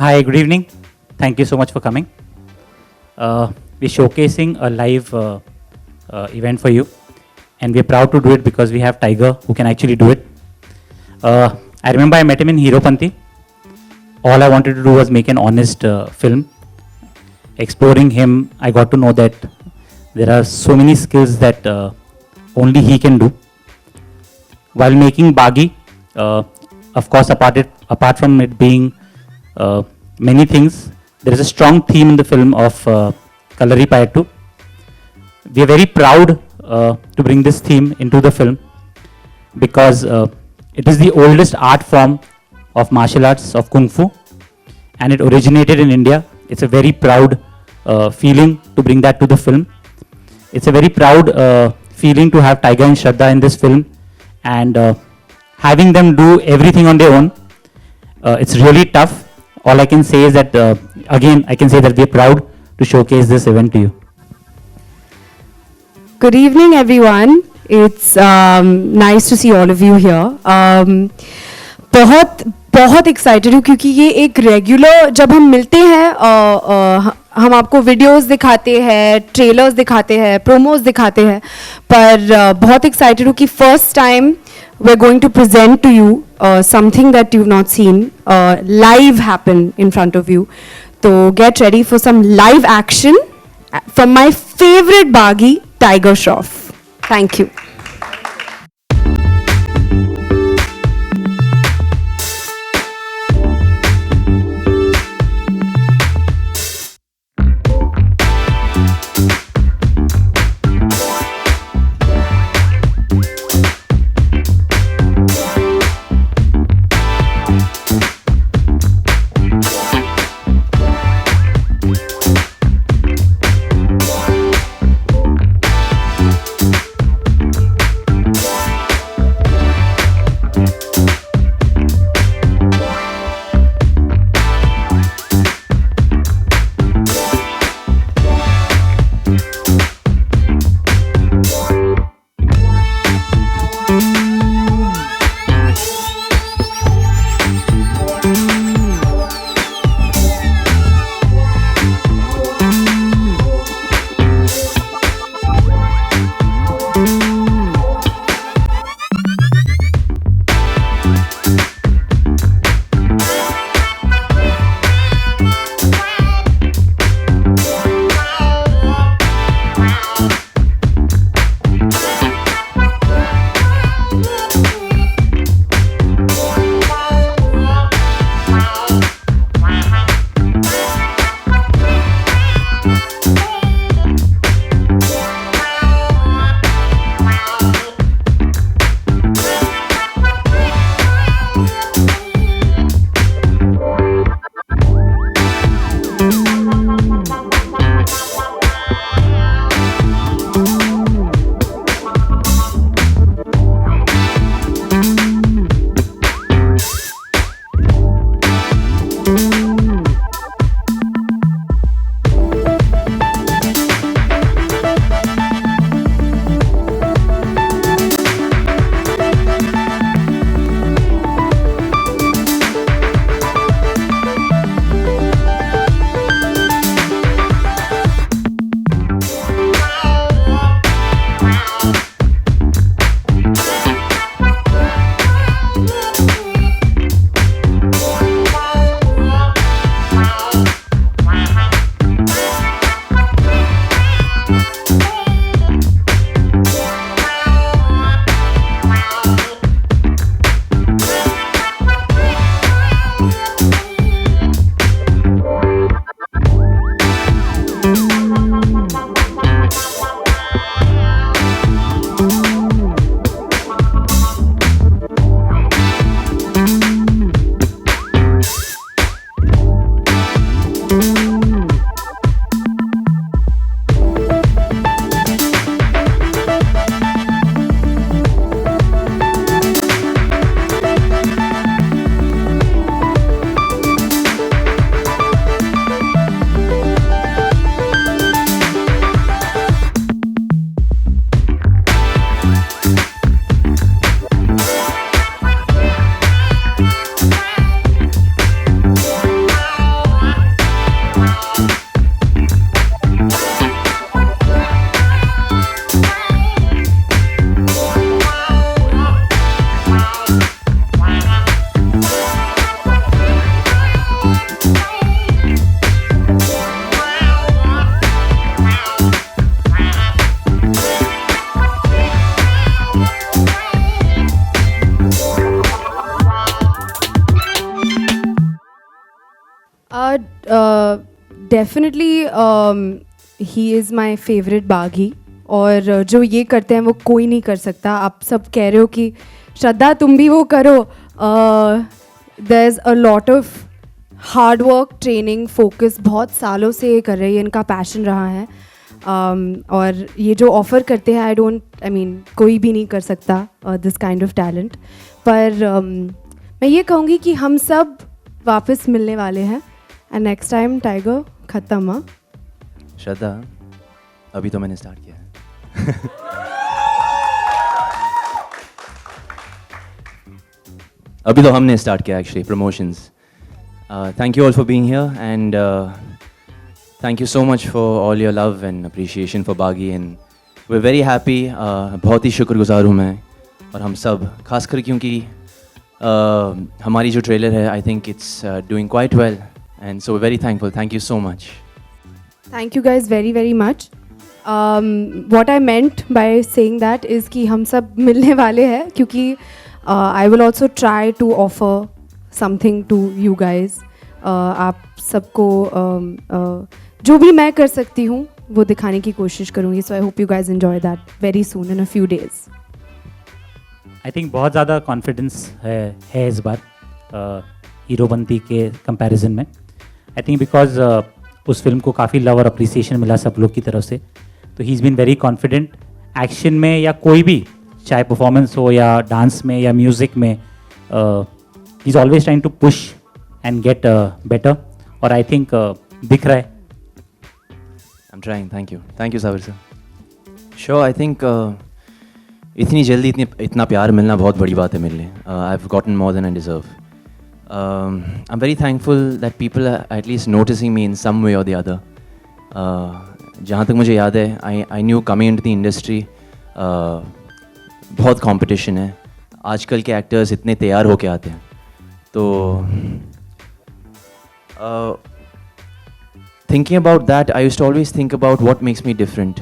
Hi, good evening. Thank you so much for coming. We're showcasing a live event for you, and we're proud to do it because we have Tiger who can actually do it. I remember I met him in Hero Panti. All I wanted to do was make an honest film. Exploring him, I got to know that there are so many skills that only he can do. While making Bagi, of course, apart from it being many things, there is a strong theme in the film of Kalari Payattu. We are very proud to bring this theme into the film because it is the oldest art form of martial arts of Kung Fu, and it originated in India. It's a very proud feeling to bring that to the film. It's a very proud feeling to have Tiger and Shraddha in this film, and having them do everything on their own. It's really tough. All I can say is that, again, I can say that we're proud to showcase this event to you. Good evening, everyone. It's nice to see all of you here. बहुत excited हूँ क्योंकि ये एक regular जब हम मिलते हैं हम आपको वीडियोस दिखाते हैं, ट्रेलर्स दिखाते हैं, प्रोमोस दिखाते हैं, पर बहुत एक्साइटेड हूँ कि first time we're going to present to you something that you've not seen live happen in front of you. So get ready for some live action from my favorite Bagi, Tiger Shroff. Thank you. Definitely he is my favourite बागी, और जो ये करते हैं वो कोई नहीं कर सकता. आप सब कह रहे हो कि श्रद्धा तुम भी वो करो. There is a lot of hard work, training, focus, बहुत सालों से ये कर रहे हैं, इनका पैशन रहा है. और ये जो ऑफ़र करते हैं, आई मीन कोई भी नहीं कर सकता दिस काइंड ऑफ टैलेंट. पर मैं ये कहूँगी कि हम सब वापस मिलने वाले हैं. एंड नेक्स्ट टाइम टाइगर ख़त्म. हाँ, श्रद्धा, अभी तो मैंने स्टार्ट किया है. अभी तो हमने स्टार्ट किया actually promotions. Thank you all for being here, and thank you so much for all your love and appreciation for Baghi, and we're very happy. बहुत ही शुक्रगुजार हूँ मैं और हम सब, खासकर क्योंकि हमारी जो ट्रेलर है, I think it's doing quite well, and so we're very thankful. Thank you so much. thank you guys very very much. What I meant by saying that is कि हम सब मिलने वाले हैं, क्योंकि I will also try to offer something to you guys. आप सबको जो भी मैं कर सकती हूँ वो दिखाने की कोशिश करूँगी. So I hope you guys enjoy that very soon in a few days. I think बहुत ज़्यादा कॉन्फिडेंस है इस बार हीरोपंती के कंपैरिजन में. आई थिंक बिकॉज उस फिल्म को काफ़ी लव और अप्रिसिएशन मिला सब लोग की तरफ से, तो he is been very confident action में या कोई भी, चाहे परफॉर्मेंस हो या डांस में या म्यूज़िक में. He is always trying to push and get better, और आई थिंक दिख रहा है. I'm trying. Thank you Sabir sir. Sure, I think इतनी जल्दी इतना प्यार मिलना बहुत बड़ी बात है मेरे लिए. I've gotten more than I deserve. I'm very thankful that people are at least noticing me in some way or the other. जहाँ तक मुझे याद है, I knew coming into the industry, बहुत competition है. आजकल के एक्टर्स इतने तैयार होके आते हैं, तो thinking about that, I used to always think about what makes me different.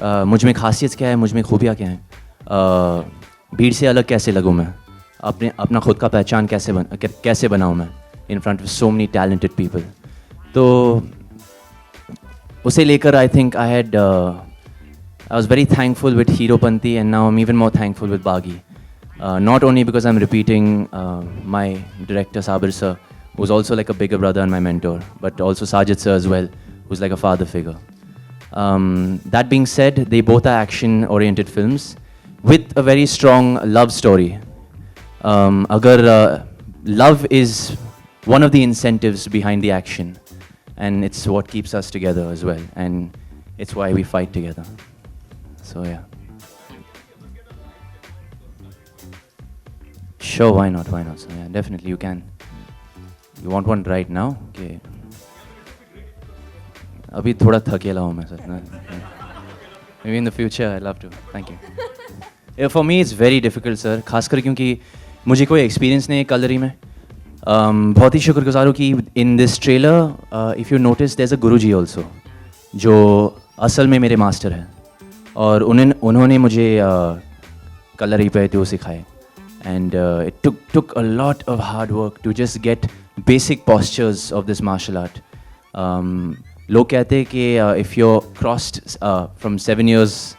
मुझ में खासियत क्या है, मुझ में खूबियाँ क्या हैं, भीड़ से अलग कैसे लगूँ मैं, अपना खुद का पहचान कैसे बनाऊँ मैं in front of so many talented people. तो उसे लेकर I think I was very thankful with Heropanti, and now I'm even more thankful with Baghi. Not only because I'm repeating my director Sabir sir, who's also like a bigger brother and my mentor, but also Sajid sir as well, who's like a father figure. That being said, they both are action-oriented films with a very strong love story. Agar love is one of the incentives behind the action, and it's what keeps us together as well, and it's why we fight together. So yeah. Sure, why not? So yeah, definitely you can. You want one right now? Okay. अभी थोड़ा थकेला हूँ मैं sir. Maybe in the future I'd love to. Thank you. Yeah, for me it's very difficult sir, खासकर क्योंकि मुझे कोई experience नहीं है कलरी में. बहुत ही शुक्रगुजार हूँ कि in this trailer, if you notice there's a Guruji also, जो असल में मेरे मास्टर हैं, और उन्होंने मुझे कलरी पे तो सिखाए. And it took a lot of hard work to just get basic postures of this martial art. लोग कहते हैं कि if you're crossed from 7 years,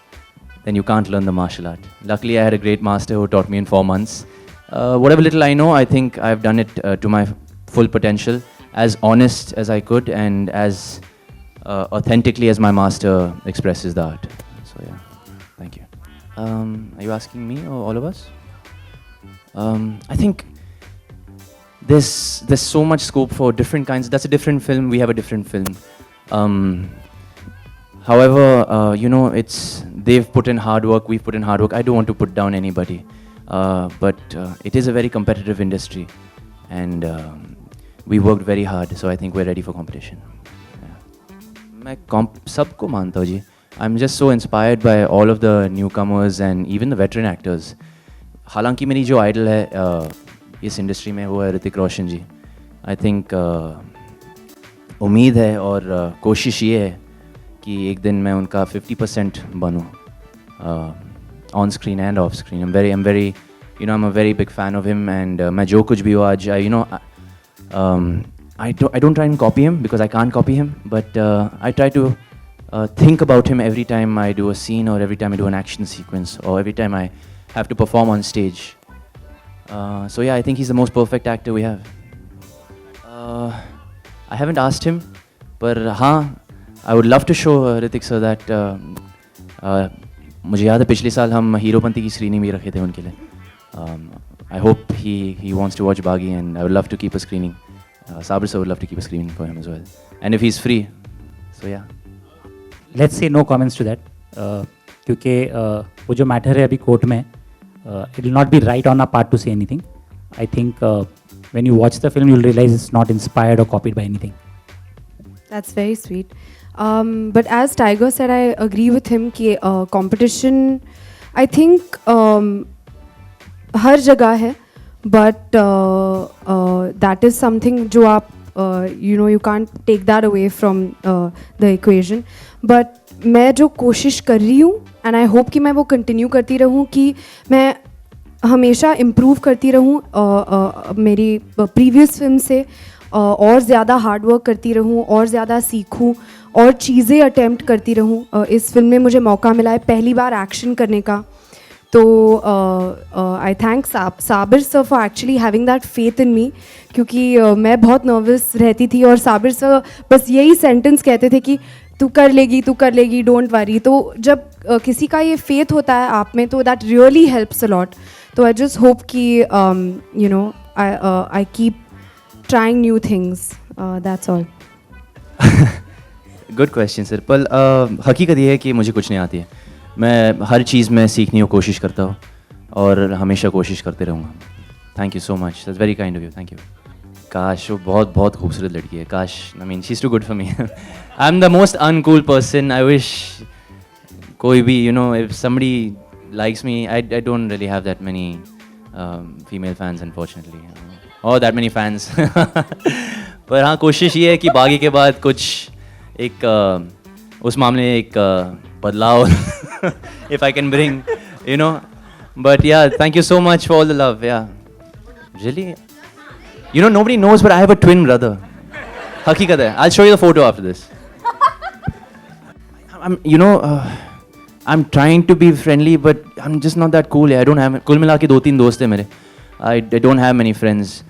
then you can't learn the martial art. Luckily, I had a great master who taught me in 4 months. Whatever little I know, I think I've done it to my full potential, as honest as I could, and as authentically as my master expresses the art. So yeah, thank you. Are you asking me or all of us? I think there's so much scope for different kinds. That's a different film. We have a different film. However, they've put in hard work. We've put in hard work. I don't want to put down anybody, but it is a very competitive industry, and we worked very hard. So I think we're ready for competition. मैं सबको मानता हूँ जी. I'm just so inspired by all of the newcomers and even the veteran actors. हालांकि मेरी जो idol है इस industry में वो है ऋतिक रोशन जी. आई थिंक उम्मीद है और कोशिश ये है कि एक दिन मैं उनका 50% बनूं on screen and off screen. I'm a very big fan of him, and मैं जो कुछ भी हो आज I don't try and copy him because I can't copy him, but I try to think about him every time I do a scene or every time I do an action sequence or every time I have to perform on stage. So yeah, I think he's the most perfect actor we have. I haven't asked him, but I would love to show Hrithik sir that मुझे याद है पिछले साल हम हीरोपंती की screening भी रखे थे उनके लिए. I hope he wants to watch Baghi, and I would love to keep a screening. Sabir sir would love to keep a screening for him as well. And if he's free, so yeah. Let's say no comments to that. क्योंकि वो जो matter है अभी court में, it will not be right on our part to say anything. I think when you watch the film, you'll realize it's not inspired or copied by anything. That's very sweet. But as Tiger said, I agree with him कि competition, I think हर जगह है, but that is something जो आप you can't take that away from the equation. But मैं जो कोशिश कर रही हूँ, and I hope कि मैं वो continue करती रहूँ, कि मैं हमेशा improve करती रहूँ मेरी previous film से, और ज़्यादा हार्ड वर्क करती रहूँ और ज़्यादा सीखूँ और चीज़ें अटेम्प्ट करती रहूँ. इस फिल्म में मुझे मौका मिला है पहली बार एक्शन करने का, तो I thank Sabir sir for actually having that faith in me, क्योंकि मैं बहुत नर्वस रहती थी और साबिर सर बस यही सेंटेंस कहते थे कि तू कर लेगी, डोंट वरी. तो जब किसी का ये फेथ होता है आप में, तो that really helps a lot. तो आई जस्ट होप कि I keep trying new things. That's all. Good question, sir. पर हकीकत ये है कि मुझे कुछ नहीं आती है. मैं हर चीज़ में सीखने की कोशिश करता हूँ और हमेशा कोशिश करते रहूँगा. Thank you so much. That's very kind of you. Thank you. काश वो बहुत बहुत खूबसूरत लड़की है. काश, I mean, she's too good for me. I'm the most uncool person. I wish कोई भी, if somebody likes me, I don't really have that many female fans, unfortunately. और that many fans. पर हाँ, कोशिश ये है कि बागी के बाद कुछ एक उस मामले में एक बदलाव if I can bring, But yeah, thank you so much for all the love. Yeah, really. Nobody knows, but I have a twin brother. हकीकत है. I'll show you the photo after this. I'm trying to be friendly, but I'm just not that cool. I don't have. कुल मिला के 2-3 दोस्त हैं मेरे. I don't have many friends.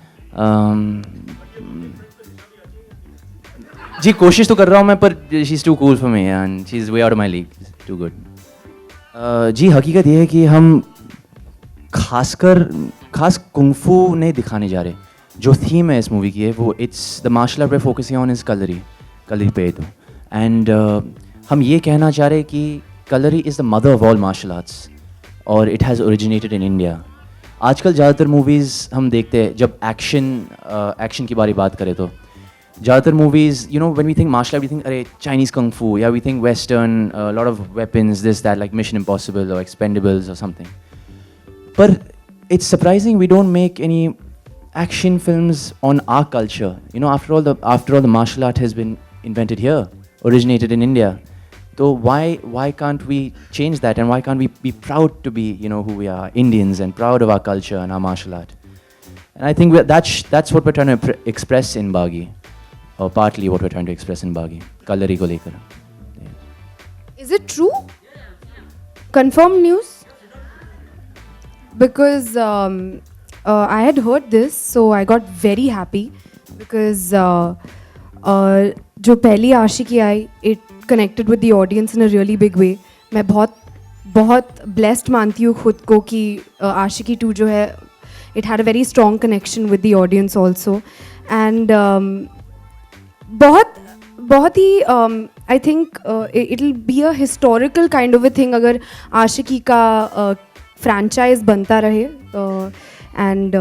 जी कोशिश तो कर रहा हूँ मैं, पर she's too cool for me and she's way out of my league. Too good. जी हकीकत ये है कि हम खास कुंफू नहीं दिखाने जा रहे. जो थीम है इस मूवी की है वो it's the martial art way focusing on is Kalari पे तो. एंड हम ये कहना चाह रहे कि Kalari is the mother of all martial arts और it has originated in India. आजकल ज़्यादातर मूवीज़ हम देखते हैं, जब एक्शन की बात करें तो ज़्यादातर movies when we think martial art we think अरे चाइनीज़ कंग फू, या we think western, lot of weapons, this that, like mission impossible और एक्सपेंडेबल्स और समथिंग. पर it's surprising we don't make any action films on our culture. After all the martial art has been invented here, originated in India. So why can't we change that, and why can't we be proud to be who we are, Indians, and proud of our culture and our martial art? And I think that's what we're trying to express in Baghi, or partly what we're trying to express in Baghi. Kalari ko lekar. Is it true? Confirmed news? Because I had heard this, so I got very happy because जो पहली आशिकी आई, it connected with the audience in a really big way. मैं बहुत blessed मानती हूँ खुद को कि आशिकी 2 जो है, it had a very strong connection with the audience also. And बहुत ही I think it'll be a historical kind of a thing अगर आशिकी का फ्रेंचाइज बनता रहे. एंड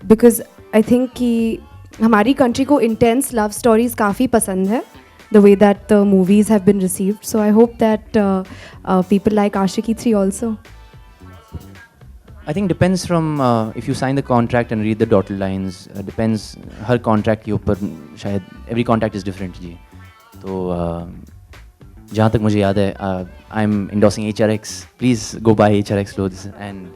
बिकॉज आई थिंक कि हमारी कंट्री को इंटेंस लव स्टोरीज काफ़ी पसंद है, the way that the movies have been received. So I hope that people like Aashiqui 3 also. I think depends from if you sign the contract and read the dotted lines. Depends her contract के ऊपर शायद every contract is different जी. तो जहाँ तक मुझे याद है, I'm endorsing HRX. Please go buy HRX clothes. And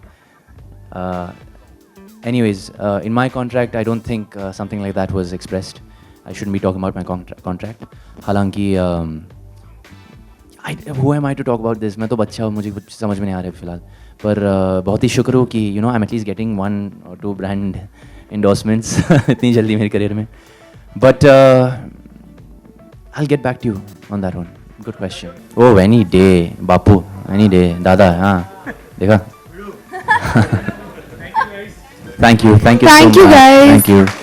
anyways, in my contract, I don't think something like that was expressed. I should be talking about my contract. हालांकि who am I to talk about this. मैं तो बच्चा हूँ, मुझे कुछ समझ में नहीं आ रहा है फिलहाल. पर बहुत ही शुक्र हो कि you know I am at least getting 1 or 2 brand endorsements इतनी जल्दी मेरे करियर में. But I get back to you on that one. Good question. Oh any day बापू, एनी डे दादा. हाँ देखा. Thank you Thank you, guys. Thank you.